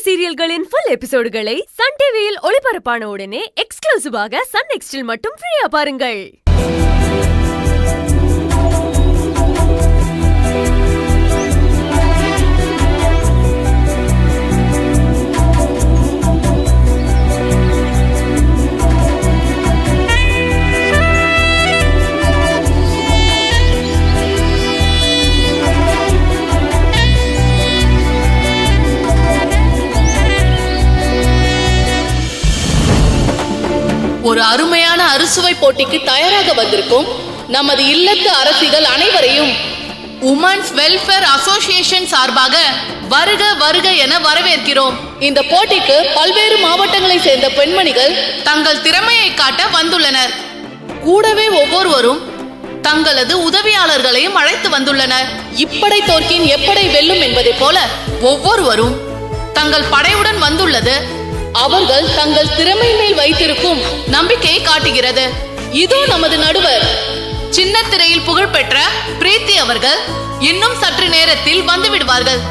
சீரியல்களின் full எபிசோடுகளை Sun டிவியில் ஒளிபரப்பான உடனே எக்ஸ்க்ளூசிவாக சன் நெக்ஸ்டில் மட்டும் ஃப்ரீயா பாருங்கள். ஒரு அருமையான அறுசுவை போட்டிக்கு தயாராக வந்திருக்கும் நமது இல்லத்து அரசிகள் அனைவரையும் உமன்ஸ் வெல்ஃபேர் அசோசியேஷன் சார்பாக வருக வருக என வரவேற்கிறோம். இந்த போட்டிக்கு பல்வேறு மாவட்டங்களை சேர்ந்த பெண்மணிகள் தங்கள் திறமையை காட்ட வந்துள்ளனர். கூடவே ஒவ்வொருவரும் தங்களது உதவியாளர்களையும் அழைத்து வந்துள்ளனர். இப்படை தோற்கின் எப்படை வெல்லும் என்பதை போல ஒவ்வொருவரும் தங்கள் படையுடன் வந்துள்ளது அவர்கள் தங்கள் திறமை மேல் வைத்திருக்கும் நம்பிக்கையை காட்டுகிறது. இதோ நமது நடுவர் சின்ன திரையில் புகழ்பெற்ற பிரீத்தி அவர்கள் இன்னும் சற்று நேரத்தில் வந்து விடுவார்கள்.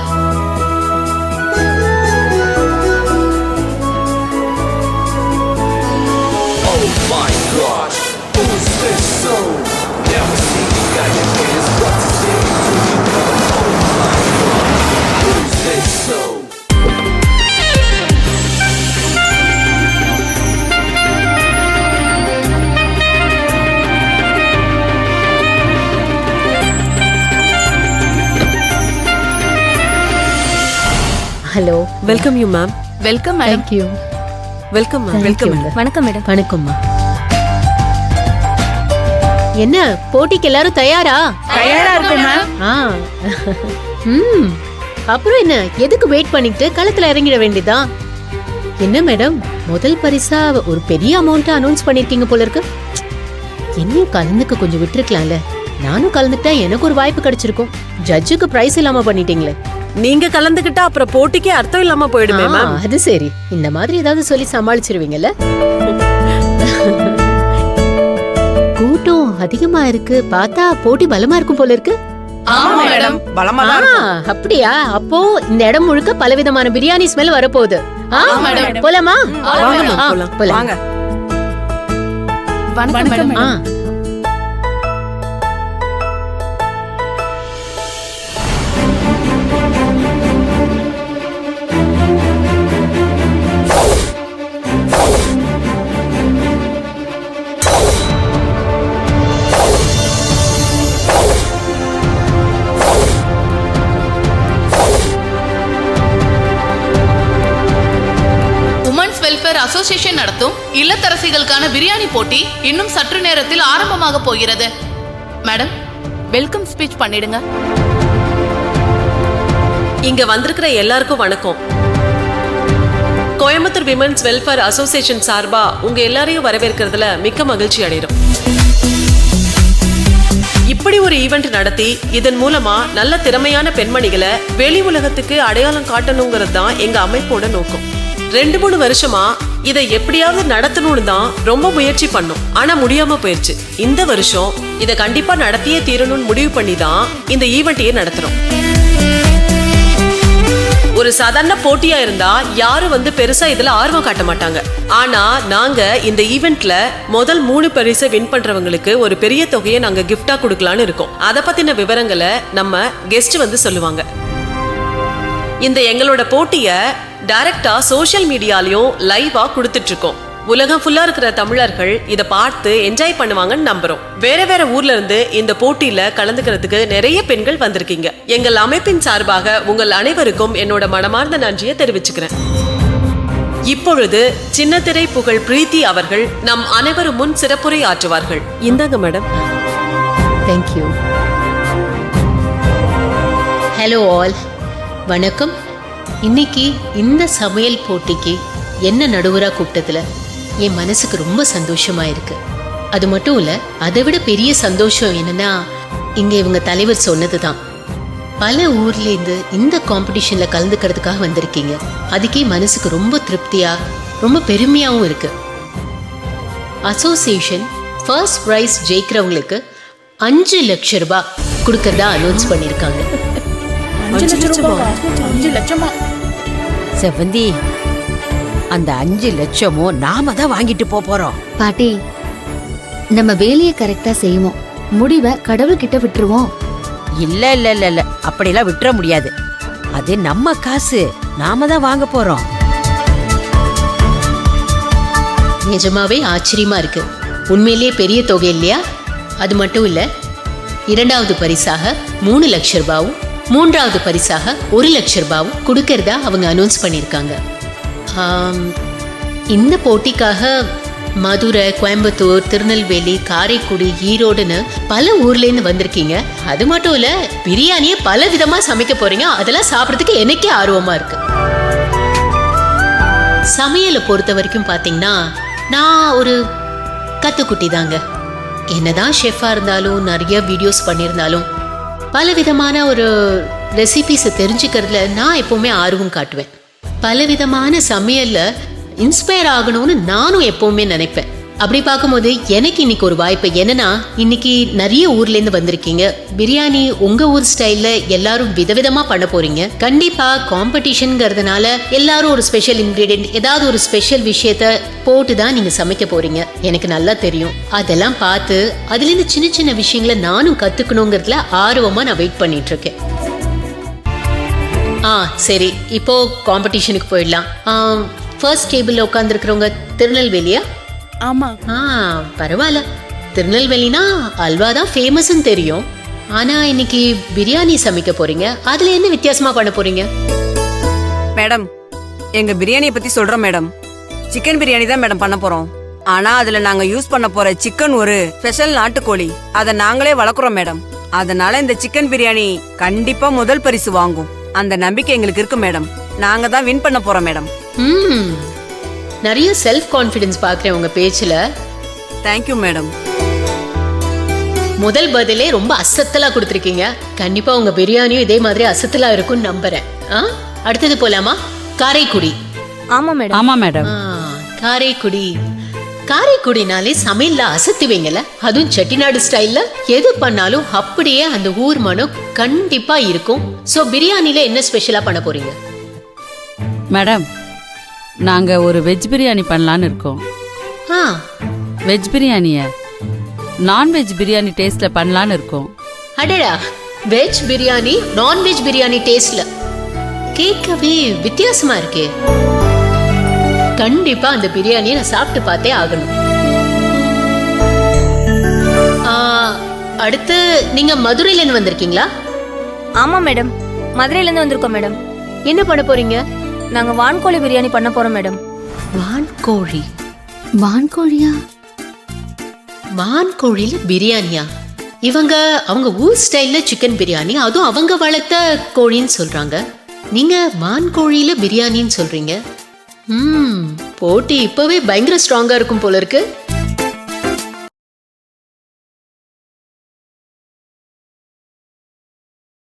Hello, welcome you ma'am. Welcome madam. Thank you. Welcome ma'am. Welcome. வணக்கம் மேடம். வணக்கம்மா. என்ன போட்டிக்கு எல்லாரும் தயாரா? தயாரா இருக்கு மேம். அப்புறம் என்ன, எதுக்கு வெயிட் பண்ணிட்டு களத்துல இறங்கிட வேண்டியதான். என்ன மேடம், முதல் பரிசா ஒரு பெரிய அமௌண்ட் அனௌன்ஸ் பண்ணிருக்கீங்க போல இருக்கு. என்னையும் கலந்துக்க கொஞ்சம் விட்டுருக்கலாம்ல. நானும் கலந்துட்டா எனக்கு ஒரு வாய்ப்பு கிடைச்சிருக்கும். ஜட்ஜுக்கு பிரைஸ் இல்லாம பண்ணிட்டீங்களே. நீங்க கலந்துக்கிட்டா அப்புறம் போட்டிக்கே அர்த்தம் இல்லாம போயிடுமே மேம். அது சரி, இந்த மாதிரி ஏதாவது சொல்லி சமாளிச்சிருவீங்கல்ல. கூட்டம் அதிகமா இருக்கு, பார்த்தா போட்டி பலமா இருக்கும் போல இருக்கு. ஆமா மேடம், பலமா தான் இருக்கும். அப்படியா? அப்போ இந்த இடம் முழுக்க பலவிதமான பிரியாணி ஸ்மெல் வரப்போகுது. மேடம். போலாமா? போலாம். வாங்க. வணக்கம் மேடம். அசோசியேஷன் நடத்தும் இல்லத்தரசிகளுக்கான பிரியாணி போட்டி இன்னும் சற்று நேரத்தில் ஆரம்பமாக போகிறது. மேடம், வெல்கம் ஸ்பீச் பண்ணிடுங்க. இங்க வந்திருக்கிற எல்லாருக்கும் வணக்கம். கோயம்புத்தூர் விமன்ஸ் வெல்ஃபேர் அசோசியேஷன் சார்பா உங்க எல்லாரையும் வரவேற்கிறதுல மிக்க மகிழ்ச்சி அடைகிறோம். இப்படி ஒரு ஈவெண்ட் நடத்தி இதன் மூலமா நல்ல திறமையான பெண்மணிகளை வெளி உலகத்துக்கு அடையாளம் காட்டணுங்கிறது தான் எங்க அமைப்போட நோக்கம். 2-3 வருஷமா இதை எப்படியாவது நடத்தணும்னு தான் ரொம்ப முயற்சி பண்ணோம். ஆனா முடியாம போயிடுச்சு. இந்த வருஷம் இதை கண்டிப்பா நடத்தியே தீரணும்னு முடிவு பண்ணி தான் இந்த ஈவெண்ட்டையே நடத்துறோம். ஒரு சாதாரண போட்டியா இருந்தா யாரும் பெருசா இதுல ஆர்வம் காட்ட மாட்டாங்க. ஆனா நாங்க இந்த ஈவெண்ட்ல முதல் 3 பரிசை வின் பண்றவங்களுக்கு ஒரு பெரிய தொகையை நாங்க கிஃப்டா கொடுக்கலான்னு இருக்கோம். அதை பத்தின விவரங்களை நம்ம கெஸ்ட் சொல்லுவாங்க. இந்த எங்களோட போட்டிய டைரக்டா சோசியல் மீடியாலயும் லைவா கொடுத்துட்டு இருக்கோம். உலகம் ஃபுல்லா இருக்கிற தமிழர்கள் இத பார்த்து என்ஜாய் பண்ணுவாங்கன்னு நம்புறோம். வேற வேற ஊர்ல இருந்து இந்த போட்டியில கலந்துக்கிறதுக்கு நிறைய பெண்கள் வந்திருக்கீங்க. எங்கள் அமைப்பின் சார்பாக உங்கள் அனைவருக்கும் என்னோட மனமார்ந்த நன்றியை தெரிவிச்சுக்கிறேன். இப்பொழுது சின்னத்திரை புகழ் பிரீத்தி அவர்கள் நம் அனைவரும் முன் சிறப்புரை ஆற்றுவார்கள். இந்தாங்க மேடம். தேங்க்யூ. ஹலோ ஆல், வணக்கம். இன்னைக்கு இந்த சமையல் போட்டிக்கு என்ன நடுவரா கூப்பிட்டதுல என் மனசுக்கு ரொம்ப சந்தோஷமா இருக்கு. அது மட்டும் இல்ல, அதை விட பெரிய சந்தோஷம் என்னன்னா, இங்க இவங்க தலைவர் சொன்னதுதான். பல ஊர்ல இருந்து இந்த காம்படிஷன்ல கலந்துக்கிறதுக்காக வந்திருக்கீங்க. அதுக்கே மனசுக்கு ரொம்ப திருப்தியா ரொம்ப பெருமையாவும் இருக்கு. அசோசியேஷன் ஃபர்ஸ்ட் பிரைஸ் ஜெயிக்கிறவங்களுக்கு 5 லட்சம் ரூபாய் கொடுக்கறதா அனௌன்ஸ் பண்ணிருக்காங்க. 5 லட்சமா? செவந்தி, அந்த 5 லட்சமும் நாம தான் வாங்கிட்டு போறோம். பாட்டி, நம்ம வேலையை கரெக்டா செய்வோம், முடிவை கடவுள்கிட்ட விட்டுருவோம். இல்ல இல்ல இல்ல இல்ல, அப்படிலாம் விட்டுற முடியாது. அது நம்ம காசு, நாம தான் வாங்க போறோம். நிஜமாவே ஆச்சரியமா இருக்கு. உண்மையிலேயே பெரிய தொகை இல்லையா? அது மட்டும் இல்ல, 2வது பரிசாக 3 லட்சம் ரூபாயும் 3வது பரிசாக 1 லட்சம் ரூபாயும் கொடுக்கறதா அவங்க அனௌன்ஸ் பண்ணியிருக்காங்க. இந்த போட்டிக்காக மதுரை, கோயம்புத்தூர், திருநெல்வேலி, காரைக்குடி, ஈரோடுன்னு பல ஊர்லேருந்து வந்திருக்கீங்க. அது மட்டும் இல்ல, பிரியாணியை பல விதமா சமைக்க போறீங்க. அதெல்லாம் சாப்பிட்றதுக்கு எனக்கே ஆர்வமா இருக்கு. சமையலை பொறுத்த வரைக்கும் பார்த்தீங்கன்னா, நான் ஒரு கத்துக்குட்டி தாங்க. என்னதான் ஷெஃபா இருந்தாலும், நிறைய வீடியோஸ் பண்ணியிருந்தாலும், பல விதமான ஒரு ரெசிபிஸை தெரிஞ்சுக்கிறதுல நான் எப்பவுமே ஆர்வம் காட்டுவேன். பல விதமான சமையல்ல இன்ஸ்பயர் ஆகணும்னு நானும் எப்பவுமே நினைப்பேன். அப்படி பார்க்கும்போது எனக்கு இன்னைக்கு ஒரு வாய்ப்பு. என்னன்னா, இன்னைக்கு நிறைய ஊர்ல இருந்து வந்திருக்கீங்க. பிரியாணி உங்க ஊர் ஸ்டைல்ல எல்லாரும் விதவிதமா பண்ண போறீங்க. கண்டிப்பா காம்படிஷன்ங்கிறதுனால எல்லாரும் ஒரு ஸ்பெஷல் இன்கிரீடியன்ட், ஏதாவது ஒரு ஸ்பெஷல் விஷயத்த போட்டு தான் நீங்க சமைக்க போறீங்க. எனக்கு நல்லா தெரியும். அதெல்லாம் பார்த்து அதுல இருந்து சின்ன சின்ன விஷயங்களை நானும் கத்துக்கணுங்கிறதுல ஆர்வமா நான் வெயிட் பண்ணிட்டு இருக்கேன். சரி, இப்போ காம்படிஷனுக்கு போயிடலாம். ஃபர்ஸ்ட் டேபிள்ல உட்காந்துருக்கிறவங்க திருநெல்வேலியா? ஆமா. பரவாயில்ல. திருநெல்வேலினா அல்வா தான் ஃபேமஸ்ன்னு தெரியும். ஆனா இன்னைக்கு பிரியாணி சமைக்க போறீங்க. அதுல என்ன வித்தியாசமா பண்ண போறீங்க? மேடம், எங்க பிரியாணியை பத்தி சொல்றோம் மேடம். சிக்கன் பிரியாணி தான் மேடம் பண்ண போறோம். ஆனா அதுல நாங்க யூஸ் பண்ண போற சிக்கன் ஒரு ஸ்பெஷல் நாட்டுக்கோழி. அதை நாங்களே வளர்க்குறோம் மேடம். அதனால இந்த சிக்கன் பிரியாணி கண்டிப்பா முதல் பரிசு வாங்கும். அந்த நம்பிக்கை எங்களுக்கு இருக்கு மேடம். நாங்க தான் வின் பண்ண போறோம் மேடம். நிறைய செல்ஃப் கான்ஃபிடன்ஸ் பாக்குறேன் உங்க பேச்சுல. Thank you madam. முதல் பதிலே ரொம்ப அசத்தலா கொடுத்துருக்கீங்க. கண்டிப்பா உங்க பிரியாணியும் இதே மாதிரி அசத்தலா இருக்கும்னு நம்புறேன். அடுத்தது போலாமா? காரைக்குடி. ஆமா மேடம். ஆமா மேடம். காரைக்குடி. காரைக்குடினாலே சமையல்ல அசத்துவீங்கல்ல, அதுவும் செட்டிநாடு ஸ்டைல்ல. எது பண்ணாலும் அப்படியே அந்த ஊர் மனம் கண்டிப்பா இருக்கும். சோ பிரியாணில என்ன ஸ்பெஷலா பண்ண போறீங்க? மேடம், நாங்க ஒரு வெஜ் பிரியாணி பண்ணலான்னு இருக்கோம். வெஜ் பிரியாணிய நான்வெஜ் பிரியாணி டேஸ்ட்ல பண்ணலான்னு இருக்கோம். அடடா, வெஜ் பிரியாணி நான்வெஜ் பிரியாணி டேஸ்ட்ல கேட்கவே வித்தியாசமா இருக்கே. கண்டிப்பா அந்த பிரியாணியை நான் சாப்பிட்டு பார்த்தே ஆகணும். அடுத்து நீங்க மதுரையில இருந்து வந்திருக்கீங்களா? ஆமா மேடம், மதுரையில இருந்து வந்திருக்கோம் மேடம். என்ன பண்ண போறீங்க? நாங்க வான்கோழி பிரியாணி பண்ண போறோம் மேடம். வான்கோழி? வான்கோழியா? வான்கோழியில பிரியாணியா? அவங்க ஊர் ஸ்டைல்ல சிக்கன் பிரியாணி, அதுவும் அவங்க வளர்த்த கோழின்னு சொல்றாங்க. நீங்க வான்கோழியில பிரியாணின்னு சொல்றீங்க. போட்டி இப்பவே பயங்கர ஸ்ட்ராங்கா இருக்கும் போல இருக்கு.